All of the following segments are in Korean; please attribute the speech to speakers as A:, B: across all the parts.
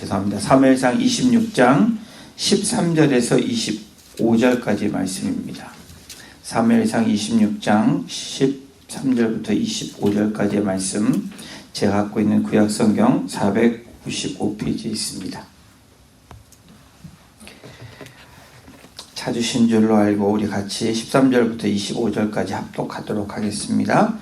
A: 사무엘상 26장 13절에서 25절까지 말씀입니다. 사무엘상 26장 13절부터 25절까지의 말씀, 제가 갖고 있는 구약성경 495페이지에 있습니다. 찾으신 줄로 알고 우리 같이 13절부터 25절까지 합독하도록 하겠습니다.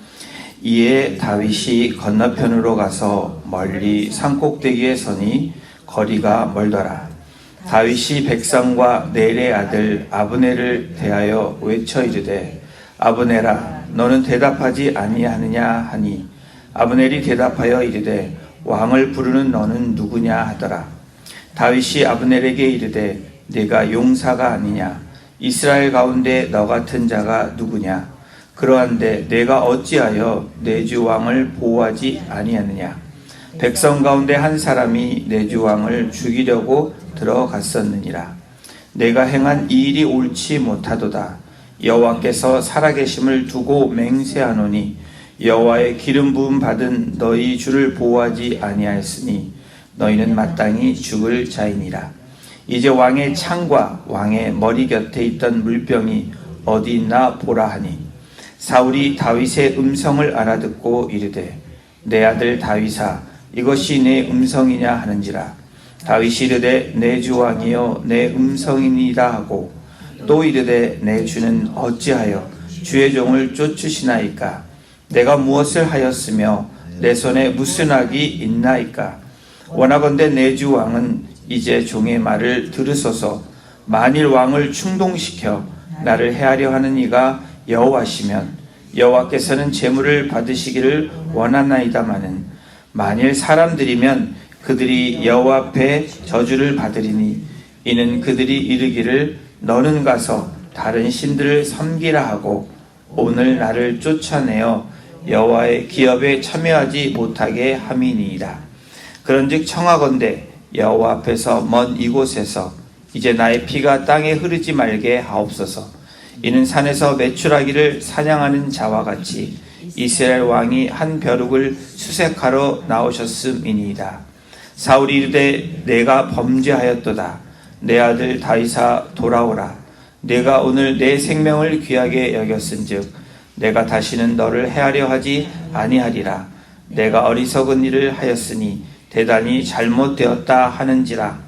A: 이에 다윗이 건너편으로 가서 멀리 산꼭대기에 서니 거리가 멀더라. 다윗이 백성과 넬의 아들 아브넬을 대하여 외쳐 이르되, 아브넬아, 너는 대답하지 아니하느냐 하니, 아브넬이 대답하여 이르되, 왕을 부르는 너는 누구냐 하더라. 다윗이 아브넬에게 이르되, 네가 용사가 아니냐? 이스라엘 가운데 너 같은 자가 누구냐? 그러한데 내가 어찌하여 내 주 왕을 보호하지 아니하느냐? 백성 가운데 한 사람이 내 주 왕을 죽이려고 들어갔었느니라. 내가 행한 이 일이 옳지 못하도다. 여호와께서 살아계심을 두고 맹세하노니 여호와의 기름 부음 받은 너희 주를 보호하지 아니하였으니 너희는 마땅히 죽을 자이니라. 이제 왕의 창과 왕의 머리 곁에 있던 물병이 어디 있나 보라 하니, 사울이 다윗의 음성을 알아듣고 이르되, 내 아들 다윗아, 이것이 내 음성이냐 하는지라. 다윗이 이르되, 내 주 왕이여 내 음성이니라 하고, 또 이르되, 내 주는 어찌하여 주의 종을 쫓으시나이까? 내가 무엇을 하였으며 내 손에 무슨 악이 있나이까? 원하건대 내 주 왕은 이제 종의 말을 들으소서. 만일 왕을 충동시켜 나를 해하려 하는 이가 여호와시면 여호와께서는 제물을 받으시기를 원하나이다마는, 만일 사람들이면 그들이 여호와 앞에 저주를 받으리니, 이는 그들이 이르기를 너는 가서 다른 신들을 섬기라 하고 오늘 나를 쫓아내어 여호와의 기업에 참여하지 못하게 함이니이다. 그런즉 청하건대 여호와 앞에서 먼 이곳에서 이제 나의 피가 땅에 흐르지 말게 하옵소서. 이는 산에서 메추라기를 사냥하는 자와 같이 이스라엘 왕이 한 벼룩을 수색하러 나오셨음이니이다. 사울이 이르되, 내가 범죄하였도다. 내 아들 다윗아, 돌아오라. 내가 오늘 내 생명을 귀하게 여겼은즉 내가 다시는 너를 해하려 하지 아니하리라. 내가 어리석은 일을 하였으니 대단히 잘못되었다 하는지라.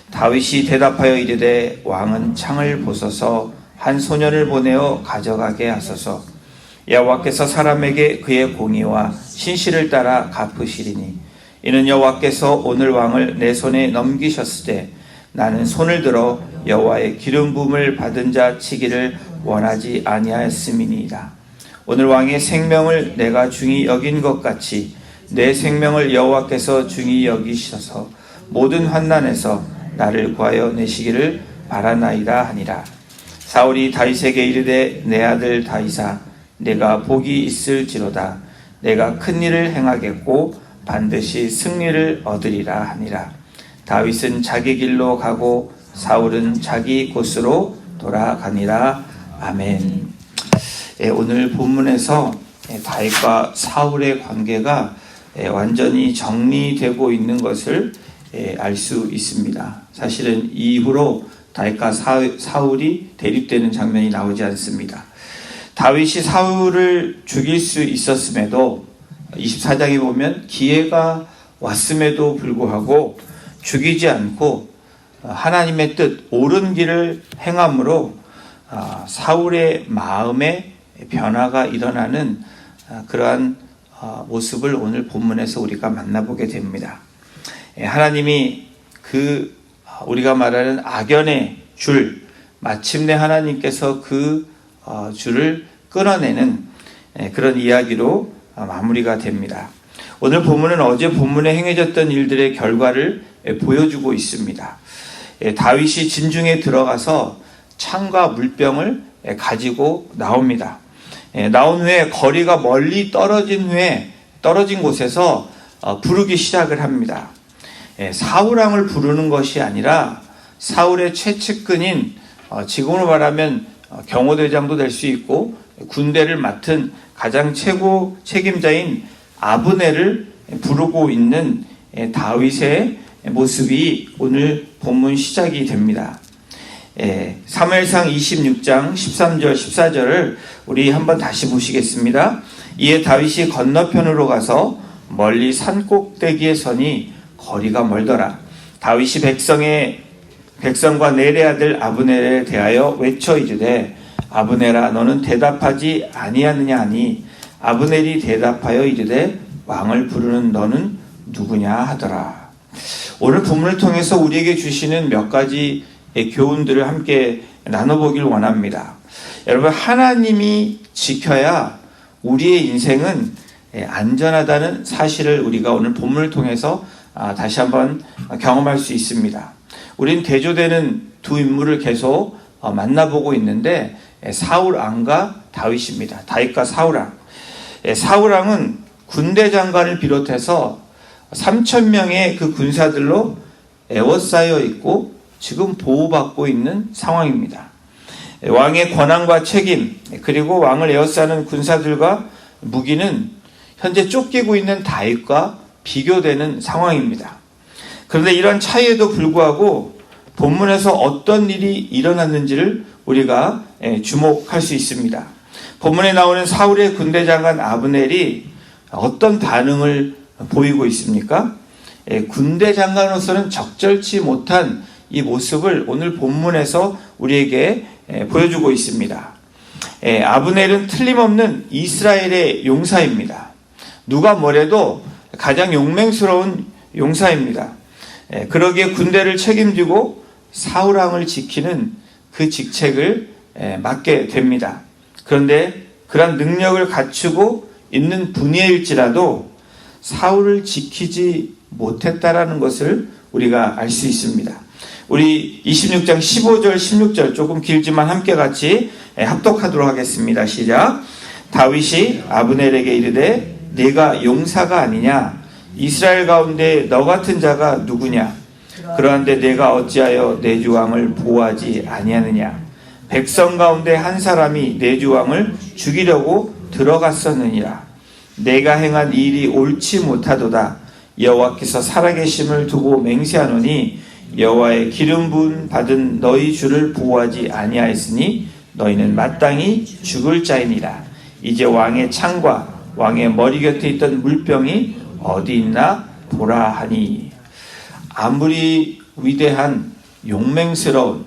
A: 다윗이 대답하여 이르되, 왕은 창을 보소서. 한 소년을 보내어 가져가게 하소서. 여호와께서 사람에게 그의 공의와 신실을 따라 갚으시리니, 이는 여호와께서 오늘 왕을 내 손에 넘기셨을 때 나는 손을 들어 여호와의 기름 부음을 받은 자 치기를 원하지 아니하였음이니이다. 오늘 왕의 생명을 내가 중히 여긴 것 같이 내 생명을 여호와께서 중히 여기셔서 모든 환난에서 나를 구하여 내시기를 바라나이다 하니라. 사울이 다윗에게 이르되, 내 아들 다윗아, 내가 복이 있을지로다. 내가 큰 일을 행하겠고 반드시 승리를 얻으리라 하니라. 다윗은 자기 길로 가고 사울은 자기 곳으로 돌아가니라. 아멘. 오늘 본문에서 다윗과 사울의 관계가 완전히 정리되고 있는 것을 알 수 있습니다. 사실은 이후로 다윗과 사울이 대립되는 장면이 나오지 않습니다. 다윗이 사울을 죽일 수 있었음에도 24장에 보면 기회가 왔음에도 불구하고 죽이지 않고 하나님의 뜻, 옳은 길을 행함으로 사울의 마음에 변화가 일어나는 그러한 모습을 오늘 본문에서 우리가 만나보게 됩니다. 하나님이 우리가 말하는 악연의 줄, 마침내 하나님께서 그 줄을 끊어내는 그런 이야기로 마무리가 됩니다. 오늘 본문은 어제 본문에 행해졌던 일들의 결과를 보여주고 있습니다. 다윗이 진중에 들어가서 창과 물병을 가지고 나옵니다. 나온 후에 거리가 멀리 떨어진 곳에서 부르기 시작을 합니다. 사울왕을 부르는 것이 아니라 사울의 최측근인, 지금으로 말하면 경호대장도 될 수 있고 군대를 맡은 가장 최고 책임자인 아브넬을 부르고 있는 다윗의 모습이 오늘 본문 시작이 됩니다. 사무엘상 26장 13절 14절을 우리 한번 다시 보시겠습니다. 이에 다윗이 건너편으로 가서 멀리 산 꼭대기에 서니 거리가 멀더라. 다윗이 백성과 넬의 아들 아브넬에 대하여 외쳐 이르되 아브넬아 너는 대답하지 아니하느냐 하니 아브넬이 대답하여 이르되 왕을 부르는 너는 누구냐 하더라. 오늘 본문을 통해서 우리에게 주시는 몇 가지 교훈들을 함께 나눠보길 원합니다. 여러분, 하나님이 지켜야 우리의 인생은 안전하다는 사실을 우리가 오늘 본문을 통해서 다시 한번 경험할 수 있습니다. 우린 대조되는 두 인물을 계속 만나보고 있는데 사울 왕과 다윗입니다. 다윗과 사울 왕. 사울 왕은 군대 장관을 비롯해서 3,000명의 그 군사들로 에워싸여 있고 지금 보호받고 있는 상황입니다. 왕의 권한과 책임 그리고 왕을 에워싸는 군사들과 무기는 현재 쫓기고 있는 다윗과 비교되는 상황입니다. 그런데 이런 차이에도 불구하고 본문에서 어떤 일이 일어났는지를 우리가 주목할 수 있습니다. 본문에 나오는 사울의 군대 장관 아브넬이 어떤 반응을 보이고 있습니까? 군대 장관으로서는 적절치 못한 이 모습을 오늘 본문에서 우리에게 보여주고 있습니다. 아브넬은 틀림없는 이스라엘의 용사입니다. 누가 뭐래도 가장 용맹스러운 용사입니다. 그러기에 군대를 책임지고 사울 왕을 지키는 그 직책을 맡게 됩니다. 그런데 그런 능력을 갖추고 있는 분야일지라도 사울을 지키지 못했다라는 것을 우리가 알 수 있습니다. 우리 26장 15절 16절 조금 길지만 함께 같이 합독하도록 하겠습니다. 시작. 다윗이 아브넬에게 이르되 네가 용사가 아니냐? 이스라엘 가운데 너 같은 자가 누구냐? 그러한데 내가 어찌하여 내 주 왕을 보호하지 아니하느냐? 백성 가운데 한 사람이 내 주 왕을 죽이려고 들어갔었느니라. 내가 행한 일이 옳지 못하도다. 여호와께서 살아계심을 두고 맹세하노니 여호와의 기름 부음 받은 너희 주를 보호하지 아니하였으니 너희는 마땅히 죽을 자이니라. 이제 왕의 창과 왕의 머리 곁에 있던 물병이 어디 있나 보라 하니. 아무리 위대한 용맹스러운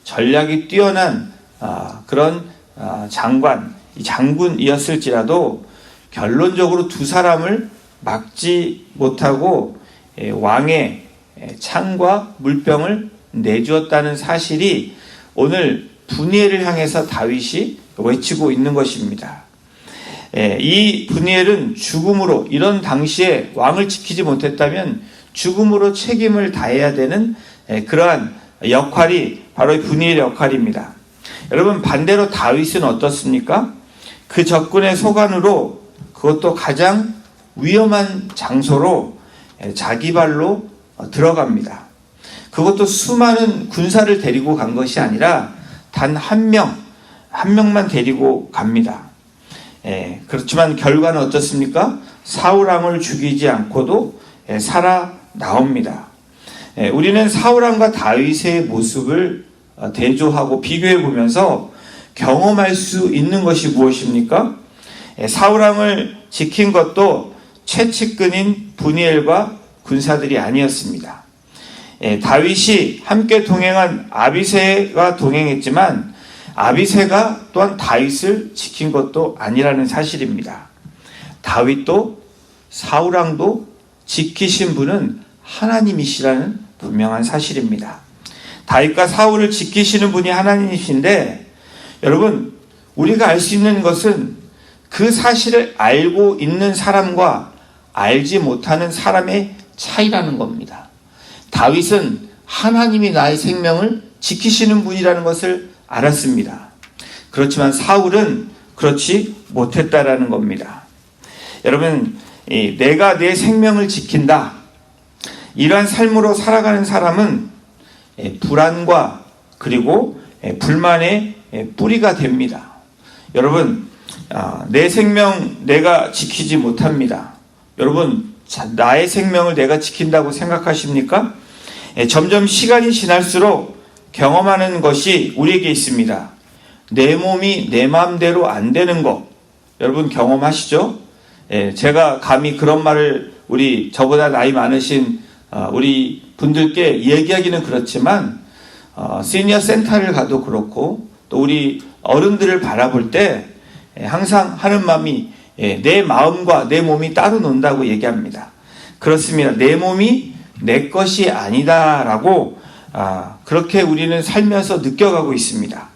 A: 전략이 뛰어난 그런 장군이었을지라도 결론적으로 두 사람을 막지 못하고 왕의 창과 물병을 내주었다는 사실이 오늘 분이엘을 향해서 다윗이 외치고 있는 것입니다. 이 분이엘은 죽음으로, 이런 당시에 왕을 지키지 못했다면 죽음으로 책임을 다해야 되는 그러한 역할이 바로 분이엘의 역할입니다. 여러분, 반대로 다윗은 어떻습니까? 그 적군의 소관으로, 그것도 가장 위험한 장소로 자기 발로 들어갑니다. 그것도 수많은 군사를 데리고 간 것이 아니라 단 한 명만 데리고 갑니다. 그렇지만 결과는 어떻습니까? 사울 왕을 죽이지 않고도 살아나옵니다. 우리는 사울 왕과 다윗의 모습을 대조하고 비교해 보면서 경험할 수 있는 것이 무엇입니까? 사울 왕을 지킨 것도 최측근인 분이엘과 군사들이 아니었습니다. 다윗이 함께 동행한 아비새가 동행했지만 아비새가 또한 다윗을 지킨 것도 아니라는 사실입니다. 다윗도 사울 왕도 지키신 분은 하나님이시라는 분명한 사실입니다. 다윗과 사울을 지키시는 분이 하나님이신데, 여러분, 우리가 알 수 있는 것은 그 사실을 알고 있는 사람과 알지 못하는 사람의 차이라는 겁니다. 다윗은 하나님이 나의 생명을 지키시는 분이라는 것을 알았습니다. 그렇지만 사울은 그렇지 못했다라는 겁니다. 여러분, 내가 내 생명을 지킨다, 이러한 삶으로 살아가는 사람은 불안과 그리고 불만의 뿌리가 됩니다. 여러분, 내 생명 내가 지키지 못합니다. 여러분, 나의 생명을 내가 지킨다고 생각하십니까? 점점 시간이 지날수록 경험하는 것이 우리에게 있습니다. 내 몸이 내 마음대로 안 되는 것, 여러분 경험하시죠? 제가 감히 그런 말을 우리 저보다 나이 많으신 우리 분들께 얘기하기는 그렇지만 시니어 센터를 가도 그렇고 또 우리 어른들을 바라볼 때 항상 하는 마음이 내 마음과 내 몸이 따로 논다고 얘기합니다. 그렇습니다. 내 몸이 내 것이 아니다라고 그렇게 우리는 살면서 느껴가고 있습니다.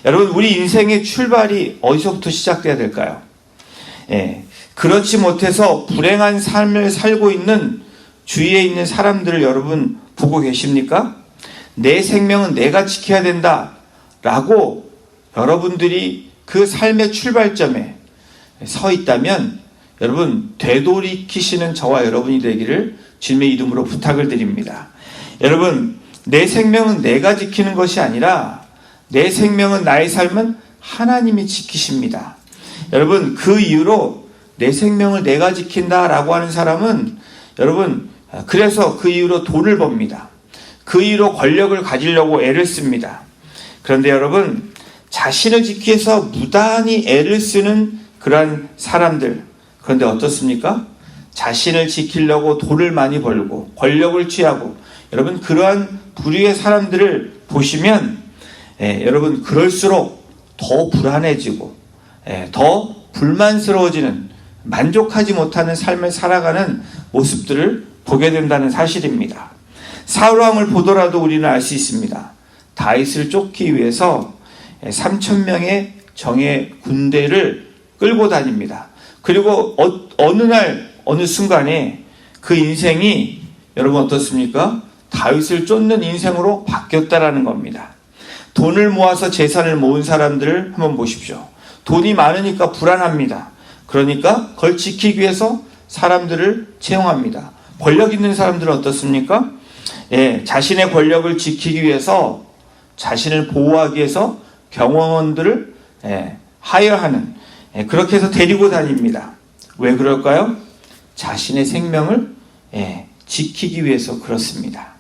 A: 여러분, 우리 인생의 출발이 어디서부터 시작돼야 될까요? 그렇지 못해서 불행한 삶을 살고 있는 주위에 있는 사람들을 여러분 보고 계십니까? 내 생명은 내가 지켜야 된다 라고 여러분들이 그 삶의 출발점에 서 있다면 여러분 되돌이키시는 저와 여러분이 되기를 주님의 이름으로 부탁을 드립니다. 여러분, 내 생명은 내가 지키는 것이 아니라 내 생명은, 나의 삶은 하나님이 지키십니다. 여러분, 그 이유로 내 생명을 내가 지킨다라고 하는 사람은 여러분 그래서 그 이유로 돈을 법니다. 그 이유로 권력을 가지려고 애를 씁니다. 그런데 여러분, 자신을 지키기 위해서 무단히 애를 쓰는 그러한 사람들, 그런데 어떻습니까? 자신을 지키려고 돈을 많이 벌고 권력을 취하고, 여러분 그러한 부류의 사람들을 보시면 여러분 그럴수록 더 불안해지고 더 불만스러워지는, 만족하지 못하는 삶을 살아가는 모습들을 보게 된다는 사실입니다. 사울왕을 보더라도 우리는 알 수 있습니다. 다윗을 쫓기 위해서 3,000명의 정예 군대를 끌고 다닙니다. 그리고 어느 날 어느 순간에 그 인생이 여러분 어떻습니까? 다윗을 쫓는 인생으로 바뀌었다라는 겁니다. 돈을 모아서 재산을 모은 사람들을 한번 보십시오. 돈이 많으니까 불안합니다. 그러니까 그걸 지키기 위해서 사람들을 채용합니다. 권력 있는 사람들은 어떻습니까? 자신의 권력을 지키기 위해서, 자신을 보호하기 위해서 경호원들을 하여하는, 그렇게 해서 데리고 다닙니다. 왜 그럴까요? 자신의 생명을 지키기 위해서 그렇습니다.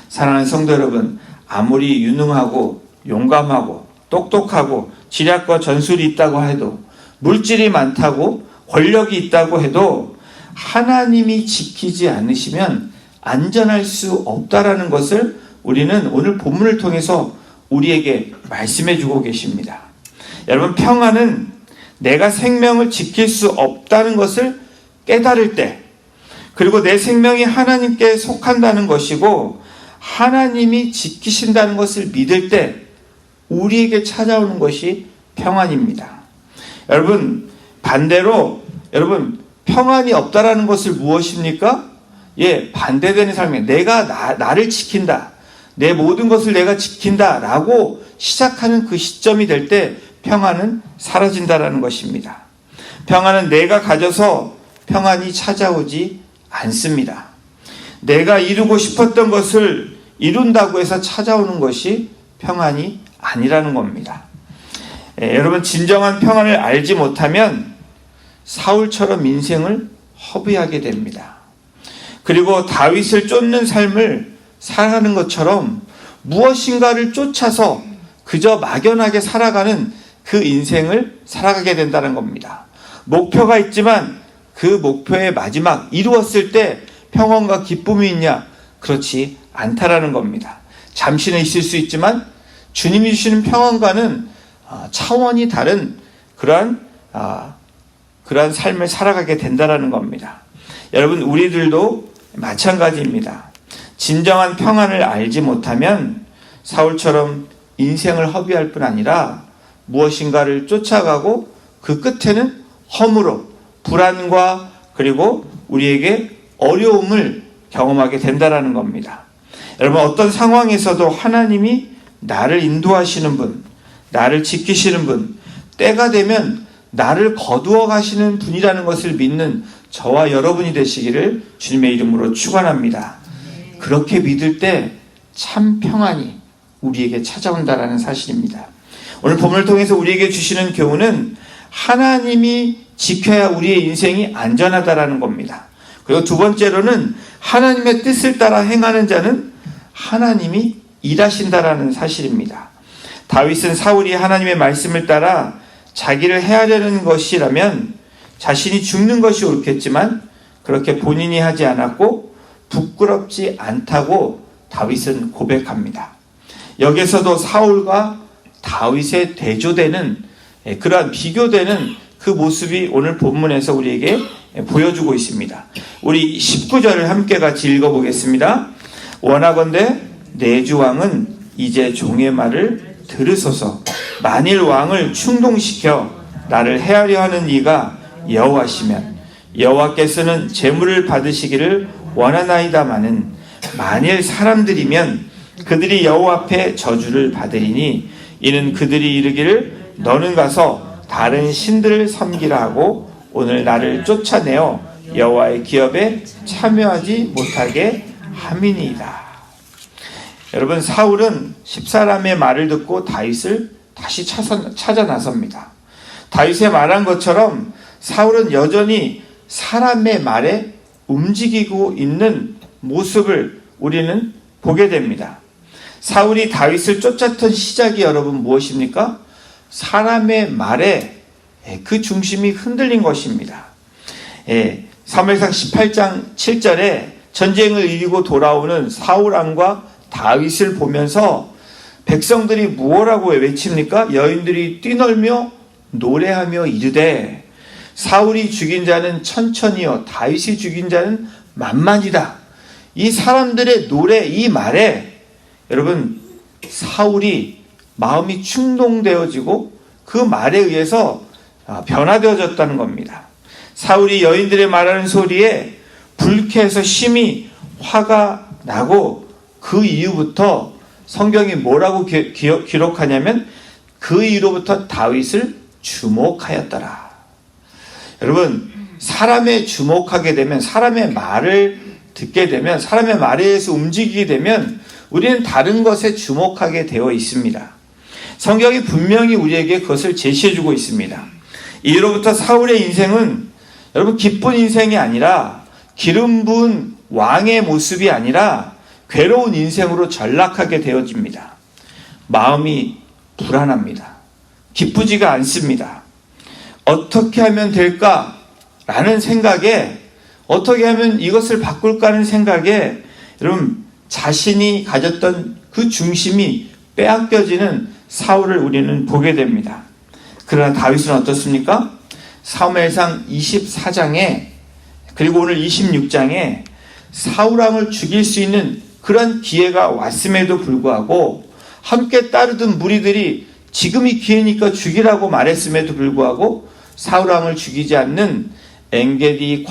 A: 사랑하는 성도 여러분, 아무리 유능하고 용감하고 똑똑하고 지략과 전술이 있다고 해도, 물질이 많다고 권력이 있다고 해도 하나님이 지키지 않으시면 안전할 수 없다라는 것을 우리는 오늘 본문을 통해서 우리에게 말씀해 주고 계십니다. 여러분, 평안은 내가 생명을 지킬 수 없다는 것을 깨달을 때, 그리고 내 생명이 하나님께 속한다는 것이고 하나님이 지키신다는 것을 믿을 때 우리에게 찾아오는 것이 평안입니다. 여러분, 반대로 여러분 평안이 없다라는 것을 무엇입니까? 반대되는 삶에 내가 나를 지킨다, 내 모든 것을 내가 지킨다 라고 시작하는 그 시점이 될 때 평안은 사라진다라는 것입니다. 평안은 내가 가져서 평안이 찾아오지 않습니다. 내가 이루고 싶었던 것을 이룬다고 해서 찾아오는 것이 평안이 아니라는 겁니다. 여러분, 진정한 평안을 알지 못하면 사울처럼 인생을 허비하게 됩니다. 그리고 다윗을 쫓는 삶을 살아가는 것처럼 무엇인가를 쫓아서 그저 막연하게 살아가는 그 인생을 살아가게 된다는 겁니다. 목표가 있지만 그 목표의 마지막 이루었을 때 평안과 기쁨이 있냐? 그렇지 않다라는 겁니다. 잠시는 있을 수 있지만 주님이 주시는 평안과는 차원이 다른 그러한 삶을 살아가게 된다라는 겁니다. 여러분, 우리들도 마찬가지입니다. 진정한 평안을 알지 못하면 사울처럼 인생을 허비할 뿐 아니라 무엇인가를 쫓아가고 그 끝에는 허무로, 불안과 그리고 우리에게 어려움을 경험하게 된다라는 겁니다. 여러분, 어떤 상황에서도 하나님이 나를 인도하시는 분, 나를 지키시는 분, 때가 되면 나를 거두어 가시는 분이라는 것을 믿는 저와 여러분이 되시기를 주님의 이름으로 축원합니다. 그렇게 믿을 때 참 평안이 우리에게 찾아온다라는 사실입니다. 오늘 본문을 통해서 우리에게 주시는 교훈은 하나님이 지켜야 우리의 인생이 안전하다라는 겁니다. 그리고 두 번째로는 하나님의 뜻을 따라 행하는 자는 하나님이 일하신다라는 사실입니다. 다윗은 사울이 하나님의 말씀을 따라 자기를 해하려는 것이라면 자신이 죽는 것이 옳겠지만 그렇게 본인이 하지 않았고 부끄럽지 않다고 다윗은 고백합니다. 여기서도 사울과 다윗의 대조되는 그러한 비교되는 그 모습이 오늘 본문에서 우리에게 보여주고 있습니다. 우리 19절을 함께 같이 읽어보겠습니다. 원하건대 내 주 왕은 이제 종의 말을 들으소서. 만일 왕을 충동시켜 나를 해하려 하는 이가 여호와시면 여호와께서는 재물을 받으시기를 원하나이다마는 만일 사람들이면 그들이 여호와 앞에 저주를 받으리니 이는 그들이 이르기를 너는 가서 다른 신들을 섬기라 하고 오늘 나를 쫓아내어 여호와의 기업에 참여하지 못하게 함이니이다. 여러분, 사울은 10사람의 말을 듣고 다윗을 다시 찾아 나섭니다. 다윗의 말한 것처럼 사울은 여전히 사람의 말에 움직이고 있는 모습을 우리는 보게 됩니다. 사울이 다윗을 쫓았던 시작이 여러분 무엇입니까? 사람의 말에 그 중심이 흔들린 것입니다. 사무엘상 18장 7절에 전쟁을 이기고 돌아오는 사울왕과 다윗을 보면서 백성들이 무엇라고 외칩니까? 여인들이 뛰놀며 노래하며 이르되 사울이 죽인 자는 천천히요 다윗이 죽인 자는 만만이다. 이 사람들의 노래, 이 말에 여러분 사울이 마음이 충동되어지고 그 말에 의해서 변화되어졌다는 겁니다. 사울이 여인들의 말하는 소리에 불쾌해서 심히 화가 나고 그 이후부터 성경이 뭐라고 기록하냐면 그 이후로부터 다윗을 주목하였더라. 여러분, 사람에 주목하게 되면, 사람의 말을 듣게 되면, 사람의 말에 의해서 움직이게 되면 우리는 다른 것에 주목하게 되어 있습니다. 성경이 분명히 우리에게 그것을 제시해주고 있습니다. 이로부터 사울의 인생은 여러분 기쁜 인생이 아니라 기름 부은 왕의 모습이 아니라 괴로운 인생으로 전락하게 되어집니다. 마음이 불안합니다. 기쁘지가 않습니다. 어떻게 하면 될까라는 생각에, 어떻게 하면 이것을 바꿀까 하는 생각에 여러분 자신이 가졌던 그 중심이 빼앗겨지는 사울을 우리는 보게 됩니다. 그러나 다윗은 어떻습니까? 사무엘상 24장에 그리고 오늘 26장에 사울왕을 죽일 수 있는 그런 기회가 왔음에도 불구하고 함께 따르던 무리들이 지금이 기회니까 죽이라고 말했음에도 불구하고 사울왕을 죽이지 않는 엔게디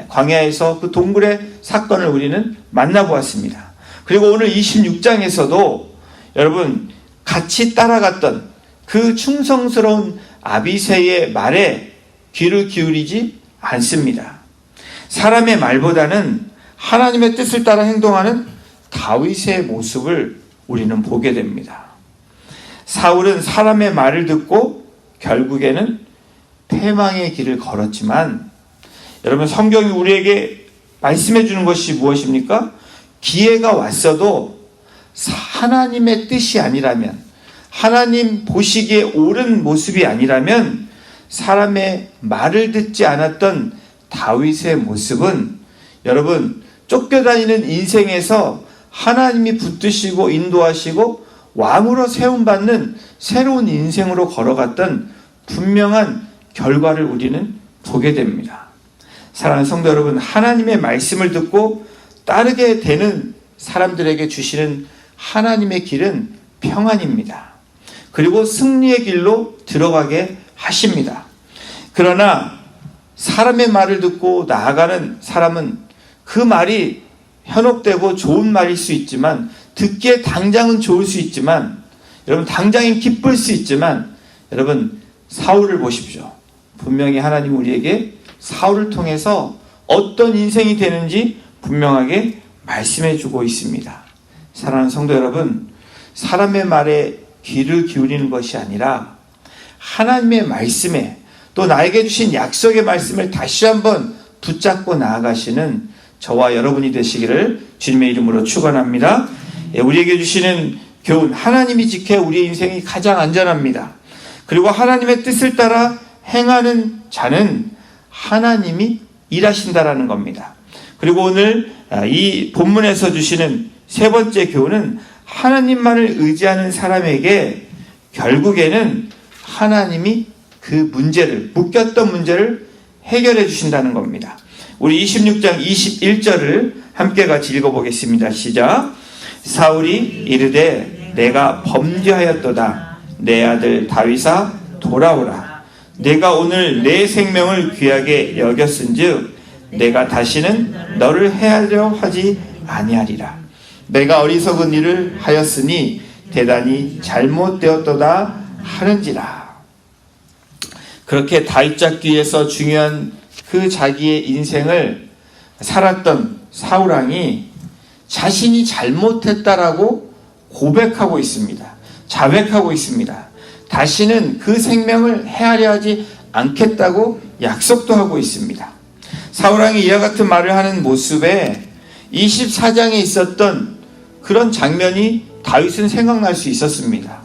A: 광야에서 그 동굴의 사건을 우리는 만나보았습니다. 그리고 오늘 26장에서도 여러분 같이 따라갔던 그 충성스러운 아비새의 말에 귀를 기울이지 않습니다. 사람의 말보다는 하나님의 뜻을 따라 행동하는 다윗의 모습을 우리는 보게 됩니다. 사울은 사람의 말을 듣고 결국에는 패망의 길을 걸었지만 여러분 성경이 우리에게 말씀해 주는 것이 무엇입니까? 기회가 왔어도 하나님의 뜻이 아니라면, 하나님 보시기에 옳은 모습이 아니라면 사람의 말을 듣지 않았던 다윗의 모습은 여러분 쫓겨다니는 인생에서 하나님이 붙드시고 인도하시고 왕으로 세움받는 새로운 인생으로 걸어갔던 분명한 결과를 우리는 보게 됩니다. 사랑하는 성도 여러분, 하나님의 말씀을 듣고 따르게 되는 사람들에게 주시는 하나님의 길은 평안입니다. 그리고 승리의 길로 들어가게 하십니다. 그러나 사람의 말을 듣고 나아가는 사람은 그 말이 현혹되고 좋은 말일 수 있지만, 듣기에 당장은 좋을 수 있지만, 여러분 당장은 기쁠 수 있지만, 여러분 사울을 보십시오. 분명히 하나님 우리에게 사울을 통해서 어떤 인생이 되는지 분명하게 말씀해 주고 있습니다. 사랑하는 성도 여러분, 사람의 말에 귀를 기울이는 것이 아니라 하나님의 말씀에, 또 나에게 주신 약속의 말씀을 다시 한번 붙잡고 나아가시는 저와 여러분이 되시기를 주님의 이름으로 축원합니다. 우리에게 주시는 교훈, 하나님이 지켜 우리의 인생이 가장 안전합니다. 그리고 하나님의 뜻을 따라 행하는 자는 하나님이 일하신다라는 겁니다. 그리고 오늘 이 본문에서 주시는 세 번째 교훈은 하나님만을 의지하는 사람에게 결국에는 하나님이 그 문제를, 묶였던 문제를 해결해 주신다는 겁니다. 우리 26장 21절을 함께 같이 읽어보겠습니다. 시작. 사울이 이르되 내가 범죄하였도다. 내 아들 다윗아 돌아오라. 내가 오늘 내 생명을 귀하게 여겼은즉 내가 다시는 너를 해하려 하지 아니하리라. 내가 어리석은 일을 하였으니 대단히 잘못되었도다 하는지라. 그렇게 다윗 잡기 위해서 중요한 그 자기의 인생을 살았던 사울왕이 자신이 잘못했다라고 고백하고 있습니다. 자백하고 있습니다. 다시는 그 생명을 해하려 하지 않겠다고 약속도 하고 있습니다. 사울왕이 이와 같은 말을 하는 모습에 24장에 있었던 그런 장면이 다윗은 생각날 수 있었습니다.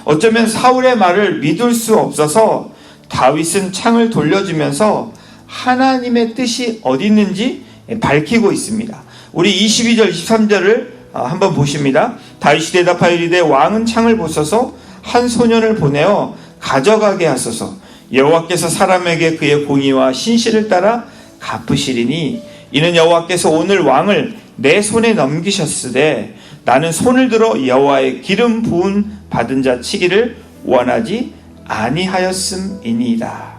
A: 어쩌면 사울의 말을 믿을 수 없어서 다윗은 창을 돌려주면서 하나님의 뜻이 어디 있는지 밝히고 있습니다. 우리 22절 23절을 한번 보십니다. 다윗이 대답하여 이르되 왕은 창을 보소서 한 소년을 보내어 가져가게 하소서. 여호와께서 사람에게 그의 공의와 신실을 따라 갚으시리니 이는 여호와께서 오늘 왕을 내 손에 넘기셨으되 나는 손을 들어 여호와의 기름 부은 받은 자 치기를 원하지 아니하였음이니이다.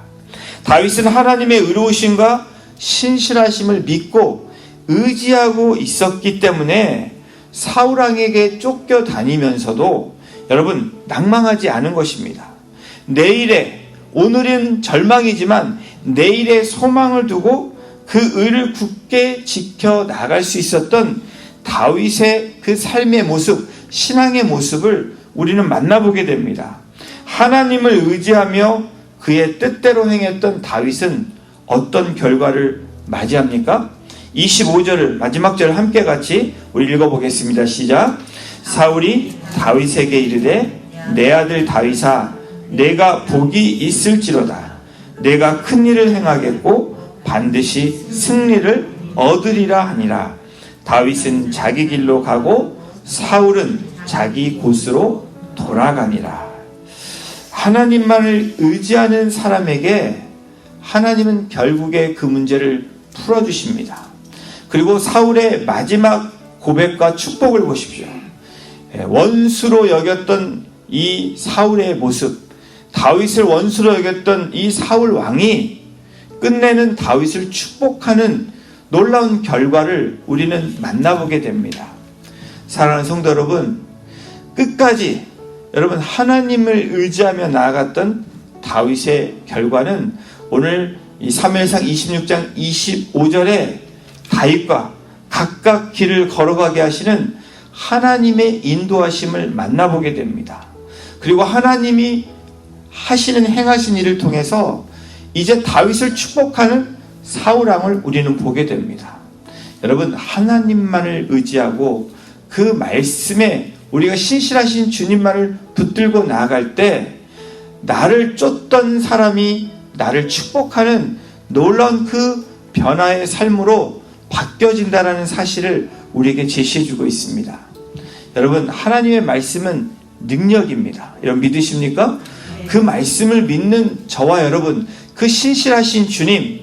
A: 다윗은 하나님의 의로우심과 신실하심을 믿고 의지하고 있었기 때문에 사울왕에게 쫓겨다니면서도 여러분 낭망하지 않은 것입니다. 오늘은 절망이지만 내일의 소망을 두고 그 의를 굳게 지켜나갈 수 있었던 다윗의 그 삶의 모습, 신앙의 모습을 우리는 만나보게 됩니다. 하나님을 의지하며 그의 뜻대로 행했던 다윗은 어떤 결과를 맞이합니까? 25절을 마지막 절을 함께 같이 우리 읽어보겠습니다. 시작. 사울이 다윗에게 이르되 내 아들 다윗아 내가 복이 있을지로다. 내가 큰 일을 행하겠고 반드시 승리를 얻으리라 하니라. 다윗은 자기 길로 가고 사울은 자기 곳으로 돌아가니라. 하나님만을 의지하는 사람에게 하나님은 결국에 그 문제를 풀어주십니다. 그리고 사울의 마지막 고백과 축복을 보십시오. 원수로 여겼던 이 사울의 모습, 다윗을 원수로 여겼던 이 사울 왕이 끝내는 다윗을 축복하는 놀라운 결과를 우리는 만나보게 됩니다. 사랑하는 성도 여러분, 끝까지 여러분 하나님을 의지하며 나아갔던 다윗의 결과는 오늘 이 사무엘상 26장 25절에 다윗과 각각 길을 걸어가게 하시는 하나님의 인도하심을 만나보게 됩니다. 그리고 하나님이 행하신 일을 통해서 이제 다윗을 축복하는 사울왕을 우리는 보게 됩니다. 여러분 하나님만을 의지하고 그 말씀에 우리가 신실하신 주님만을 붙들고 나아갈 때 나를 쫓던 사람이 나를 축복하는 놀라운 그 변화의 삶으로 바뀌어진다는 사실을 우리에게 제시해주고 있습니다. 여러분 하나님의 말씀은 능력입니다. 여러분 믿으십니까? 그 말씀을 믿는 저와 여러분, 그 신실하신 주님,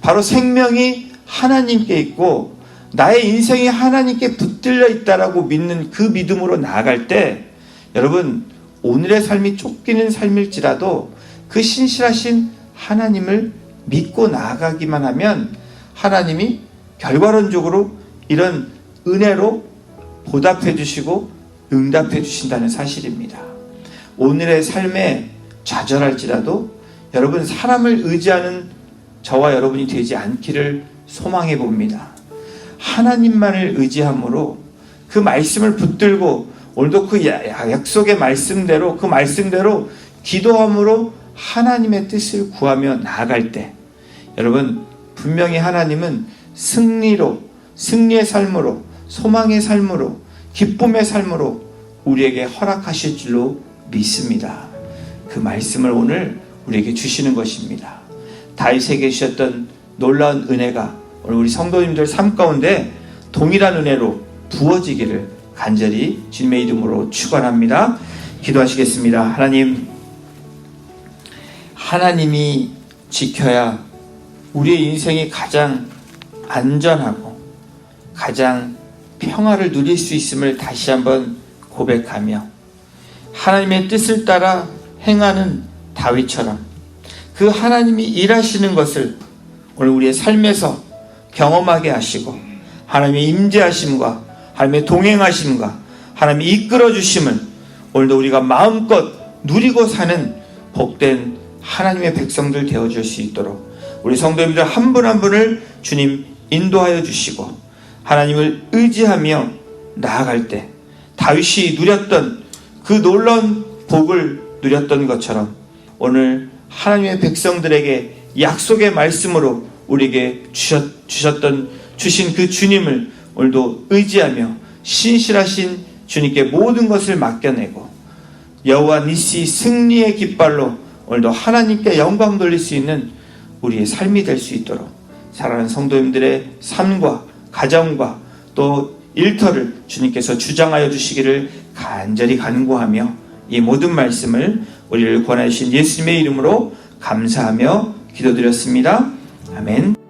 A: 바로 생명이 하나님께 있고 나의 인생이 하나님께 붙들려 있다라고 믿는 그 믿음으로 나아갈 때 여러분 오늘의 삶이 쫓기는 삶일지라도 그 신실하신 하나님을 믿고 나아가기만 하면 하나님이 결과론적으로 이런 은혜로 보답해 주시고 응답해 주신다는 사실입니다. 오늘의 삶에 좌절할지라도 여러분 사람을 의지하는 저와 여러분이 되지 않기를 소망해 봅니다. 하나님만을 의지함으로 그 말씀을 붙들고 오늘도 그 약속의 말씀대로 그 말씀대로 기도함으로 하나님의 뜻을 구하며 나아갈 때 여러분 분명히 하나님은 승리의 삶으로, 소망의 삶으로, 기쁨의 삶으로 우리에게 허락하실 줄로 믿습니다. 그 말씀을 오늘 우리에게 주시는 것입니다. 다윗에게 주셨던 놀라운 은혜가 오늘 우리 성도님들 삶 가운데 동일한 은혜로 부어지기를 간절히 주님의 이름으로 축원합니다. 기도하시겠습니다. 하나님이 지켜야 우리의 인생이 가장 안전하고 가장 평화를 누릴 수 있음을 다시 한번 고백하며 하나님의 뜻을 따라 행하는 다윗처럼 그 하나님이 일하시는 것을 오늘 우리의 삶에서 경험하게 하시고 하나님의 임재하심과 하나님의 동행하심과 하나님의 이끌어주심을 오늘도 우리가 마음껏 누리고 사는 복된 하나님의 백성들 되어줄 수 있도록 우리 성도님들 한 분 한 분을 주님 인도하여 주시고 하나님을 의지하며 나아갈 때 다윗이 누렸던 그 놀라운 복을 누렸던 것처럼 오늘 하나님의 백성들에게 약속의 말씀으로 우리에게 주신 그 주님을 오늘도 의지하며 신실하신 주님께 모든 것을 맡겨내고 여호와 니시 승리의 깃발로 오늘도 하나님께 영광 돌릴 수 있는 우리의 삶이 될 수 있도록 사랑하는 성도님들의 삶과 가정과 또 일터를 주님께서 주장하여 주시기를 간절히 간구하며 이 모든 말씀을 우리를 권하신 예수님의 이름으로 감사하며 기도드렸습니다. 아멘.